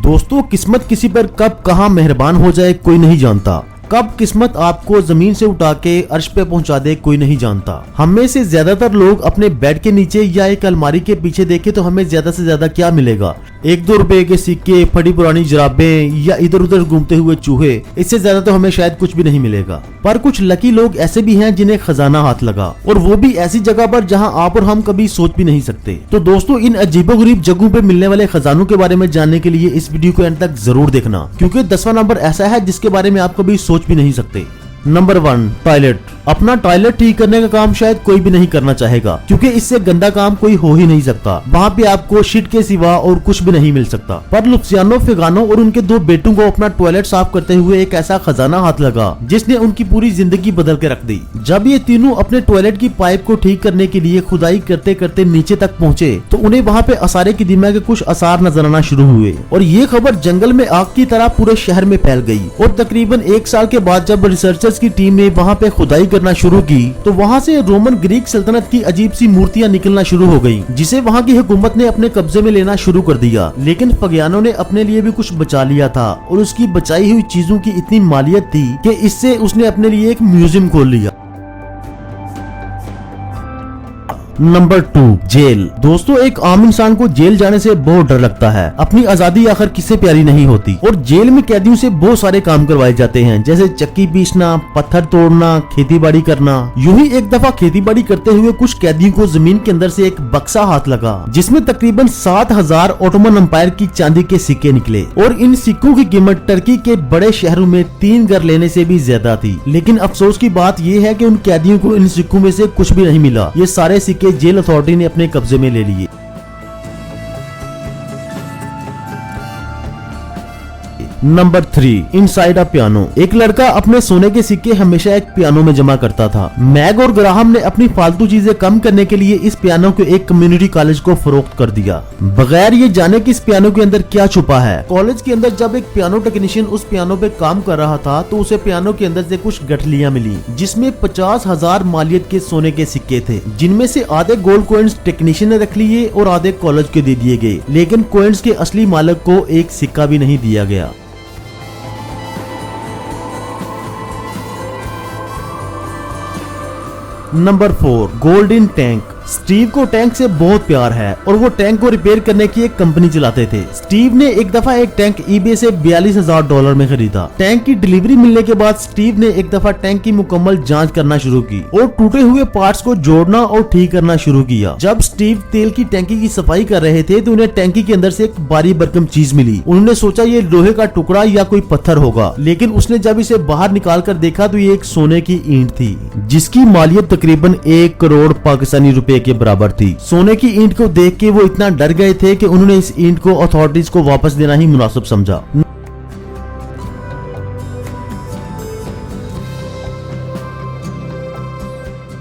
दोस्तों, किस्मत किसी पर कब कहां मेहरबान हो जाए कोई नहीं जानता। कब किस्मत आपको जमीन से उठा के अर्श पे पहुंचा दे कोई नहीं जानता। हम में से ज्यादातर लोग अपने बेड के नीचे या एक अलमारी के पीछे देखे तो हमें ज्यादा से ज्यादा क्या मिलेगा? 1-2 रुपए के सिक्के, फटी पुरानी जराबें या इधर उधर घूमते हुए चूहे। इससे ज्यादा तो हमें शायद कुछ भी नहीं मिलेगा। पर कुछ लकी लोग ऐसे भी हैं जिन्हें खजाना हाथ लगा, और वो भी ऐसी जगह पर जहां आप और हम कभी सोच भी नहीं सकते। तो दोस्तों, इन अजीबोगरीब जगहों पे मिलने वाले खजानों के बारे में जानने के लिए इस वीडियो को एंड तक जरूर देखना, क्योंकि 10वां नंबर ऐसा है जिसके बारे में आप कभी सोच भी नहीं सकते। Number 1, toilet. अपना टॉयलेट ठीक करने का काम शायद कोई भी नहीं करना चाहेगा, क्योंकि इससे गंदा काम कोई हो ही नहीं सकता। वहाँ पे आपको शिट के सिवा और कुछ भी नहीं मिल सकता। पर लुसियानो फिगानो और उनके 2 बेटों को अपना टॉयलेट साफ करते हुए एक ऐसा खजाना हाथ लगा जिसने उनकी पूरी जिंदगी बदल के रख दी। जब ये तीनों अपने टॉयलेट की पाइप को ठीक करने के लिए खुदाई करते करते नीचे तक पहुँचे तो उन्हें वहाँ पे असारे की दिमाग के कुछ आसार नजर आना शुरू हुए, और ये खबर जंगल में आग की तरह पूरे शहर में फैल गई। और तकरीबन 1 साल के बाद जब रिसर्चर्स की टीम ने वहाँ पे खुदाई करना शुरू की तो वहाँ से रोमन ग्रीक सल्तनत की अजीब सी मूर्तियाँ निकलना शुरू हो गयी, जिसे वहाँ की हुकूमत ने अपने कब्जे में लेना शुरू कर दिया। लेकिन फगियानो ने अपने लिए भी कुछ बचा लिया था, और उसकी बचाई हुई चीजों की इतनी मालियत थी कि इससे उसने अपने लिए एक म्यूजियम खोल लिया। Number 2, jail. दोस्तों, एक आम इंसान को जेल जाने से बहुत डर लगता है। अपनी आजादी आखिर किससे प्यारी नहीं होती, और जेल में कैदियों से बहुत सारे काम करवाए जाते हैं, जैसे चक्की पीसना, पत्थर तोड़ना, खेती बाड़ी करना। यूं ही एक दफा खेती बाड़ी करते हुए कुछ कैदियों को जमीन के अंदर से एक बक्सा हाथ लगा जिसमें तकरीबन 7000 ओटोमन एम्पायर की चांदी के सिक्के निकले, और इन सिक्कों की कीमत टर्की के बड़े शहरों में 3 घर लेने से भी ज्यादा थी। लेकिन अफसोस की बात यह है कि उन कैदियों को इन सिक्कों में से कुछ भी नहीं मिला। ये सारे सिक्के जेल अथॉरिटी ने अपने कब्जे में ले लिए। Number 3, inside a piano. एक लड़का अपने सोने के सिक्के हमेशा एक पियानो में जमा करता था। मैग और ग्राहम ने अपनी फालतू चीजें कम करने के लिए इस पियानो को एक कम्युनिटी कॉलेज को फरोख्त कर दिया, बगैर ये जाने कि इस पियानो के अंदर क्या छुपा है। कॉलेज के अंदर जब एक पियानो टेक्नीशियन उस पियानो पे काम कर रहा था तो उसे पियानो के अंदर से कुछ गठलियां मिली जिसमें 50,000 मालियत के सोने के सिक्के थे, जिनमें से आधे गोल्ड कॉइन्स टेक्नीशियन ने रख लिए और आधे कॉलेज के दे दिए गए। लेकिन कॉइन्स के असली मालिक को एक सिक्का भी नहीं दिया गया। Number 4, golden tank. स्टीव को टैंक से बहुत प्यार है और वो टैंक को रिपेयर करने की एक कंपनी चलाते थे। स्टीव ने एक दफा एक टैंक ईबे से $42,000 में खरीदा। टैंक की डिलीवरी मिलने के बाद स्टीव ने एक दफा टैंक की मुकम्मल जांच करना शुरू की और टूटे हुए पार्ट्स को जोड़ना और ठीक करना शुरू किया। जब स्टीव तेल की टैंकी की सफाई कर रहे थे तो उन्हें टैंकी के अंदर से एक भारी भरकम चीज मिली। उन्होंने सोचा ये लोहे का टुकड़ा या कोई पत्थर होगा, लेकिन उसने जब इसे बाहर निकाल कर देखा तो ये एक सोने की ईंट थी जिसकी मालियत तकरीबन 1 करोड़ पाकिस्तानी रुपए के बराबर थी। सोने की ईंट को देख के वो इतना डर गए थे कि उन्होंने इस ईंट को अथॉरिटीज को वापस देना ही मुनासिब समझा।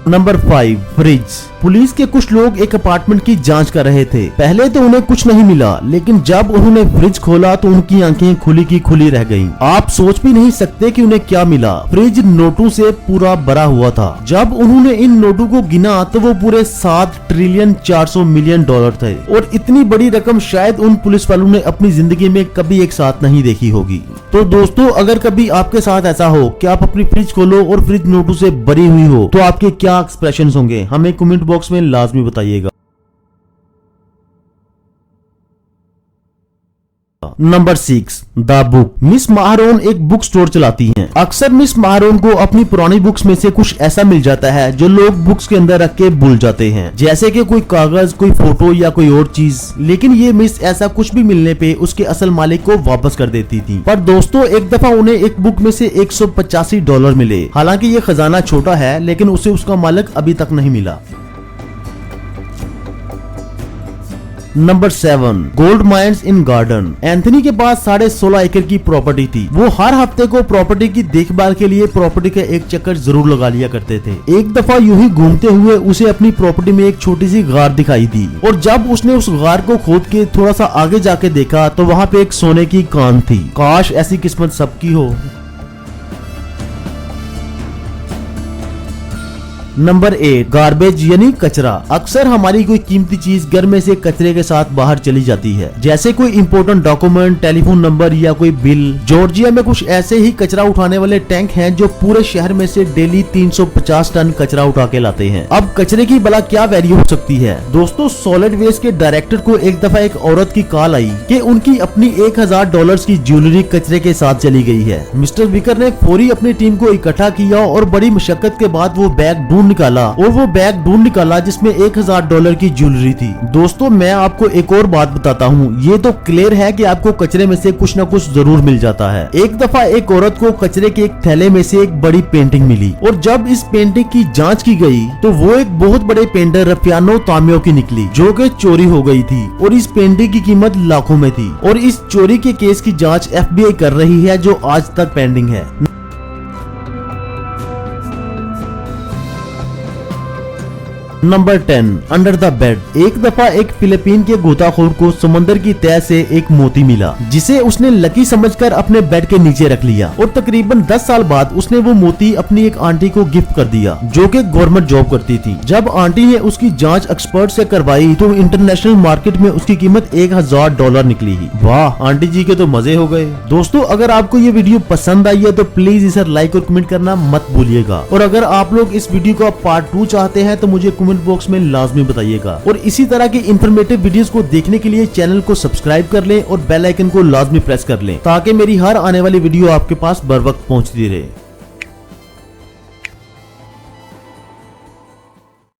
Number 5, fridge. पुलिस के कुछ लोग एक अपार्टमेंट की जांच कर रहे थे। पहले तो उन्हें कुछ नहीं मिला, लेकिन जब उन्होंने फ्रिज खोला तो उनकी आंखें खुली की खुली रह गईं। आप सोच भी नहीं सकते कि उन्हें क्या मिला। फ्रिज नोटों से पूरा भरा हुआ था। जब उन्होंने इन नोटों को गिना तो वो पूरे 7 ट्रिलियन 400 मिलियन डॉलर थे, और इतनी बड़ी रकम शायद उन पुलिस वालों ने अपनी जिंदगी में कभी एक साथ नहीं देखी होगी। तो दोस्तों, अगर कभी आपके साथ ऐसा हो कि आप अपनी फ्रिज खोलो और फ्रिज नोटों से भरी हुई हो तो आपके क्या एक्सप्रेशन होंगे, हमें कमेंट बॉक्स में लाजमी बताइएगा। Number 6, the book. मिस महारोन एक बुक स्टोर चलाती हैं। अक्सर मिस महारोन को अपनी पुरानी बुक्स में से कुछ ऐसा मिल जाता है जो लोग बुक्स के अंदर रख के भूल जाते हैं, जैसे कि कोई कागज, कोई फोटो या कोई और चीज। लेकिन ये मिस ऐसा कुछ भी मिलने पे उसके असल मालिक को वापस कर देती थी। पर दोस्तों, एक दफा उन्हें एक बुक में से $185 मिले। हालांकि ये खजाना छोटा है, लेकिन उसे उसका मालिक अभी तक नहीं मिला। नंबर 7, गोल्ड माइंस इन गार्डन। एंथनी के पास 16.5 एकड़ की प्रॉपर्टी थी। वो हर हफ्ते को प्रॉपर्टी की देखभाल के लिए प्रॉपर्टी का एक चक्कर जरूर लगा लिया करते थे। एक दफा यूं ही घूमते हुए उसे अपनी प्रॉपर्टी में एक छोटी सी गार दिखाई दी, और जब उसने उस गार को खोद के थोड़ा सा आगे जाके देखा तो वहाँ पे एक सोने की कान थी। काश ऐसी किस्मत सबकी हो। नंबर 8, गार्बेज यानी कचरा। अक्सर हमारी कोई कीमती चीज घर में से कचरे के साथ बाहर चली जाती है, जैसे कोई इंपॉर्टेंट डॉक्यूमेंट, टेलीफोन नंबर या कोई बिल। जॉर्जिया में कुछ ऐसे ही कचरा उठाने वाले टैंक हैं जो पूरे शहर में से डेली 350 टन कचरा उठा के लाते हैं। अब कचरे की भला क्या वैल्यू हो सकती है? दोस्तों, सॉलिड वेस्ट के डायरेक्टर को एक दफा एक औरत की कॉल आई कि उनकी अपनी $1000 की ज्वेलरी कचरे के साथ चली गई है। मिस्टर विकर ने फौरी अपनी टीम को इकट्ठा किया और बड़ी मशक्कत के बाद वो बैग ढूंढ निकाला जिसमें $1000 की ज्वेलरी थी। दोस्तों, मैं आपको एक और बात बताता हूँ, ये तो क्लियर है कि आपको कचरे में से कुछ न कुछ जरूर मिल जाता है। एक दफा एक औरत को कचरे के एक थैले में से एक बड़ी पेंटिंग मिली और जब इस पेंटिंग की जांच की गई तो वो एक बहुत बड़े पेंटर रफियानो तामियो की निकली, जो कि चोरी हो गई थी और इस पेंटिंग की कीमत लाखों में थी। और इस चोरी के केस की जांच FBI कर रही है, जो आज तक पेंडिंग है। Number 10, under the bed. एक दफा एक फिलीपीन के गोताखोर को समंदर की तह से एक मोती मिला, जिसे उसने लकी समझकर अपने बेड के नीचे रख लिया और तकरीबन 10 साल बाद उसने वो मोती अपनी एक आंटी को गिफ्ट कर दिया, जो कि गवर्नमेंट जॉब करती थी। जब आंटी ने उसकी जांच एक्सपर्ट से करवाई तो इंटरनेशनल मार्केट में उसकी कीमत $1000 निकली ही। वाह, आंटी जी के तो मजे हो गए। दोस्तों, अगर आपको ये वीडियो पसंद आई है तो प्लीज इसे लाइक और कमेंट करना मत भूलिएगा। और अगर आप लोग इस वीडियो का पार्ट 2 चाहते हैं तो मुझे कमेंट बॉक्स में लाजमी बताइएगा। और इसी तरह की इंफॉर्मेटिव वीडियोस को देखने के लिए चैनल को सब्सक्राइब कर लें और बेल आइकन को लाजमी प्रेस कर लें, ताकि मेरी हर आने वाली वीडियो आपके पास बर वक्त पहुंचती रहे।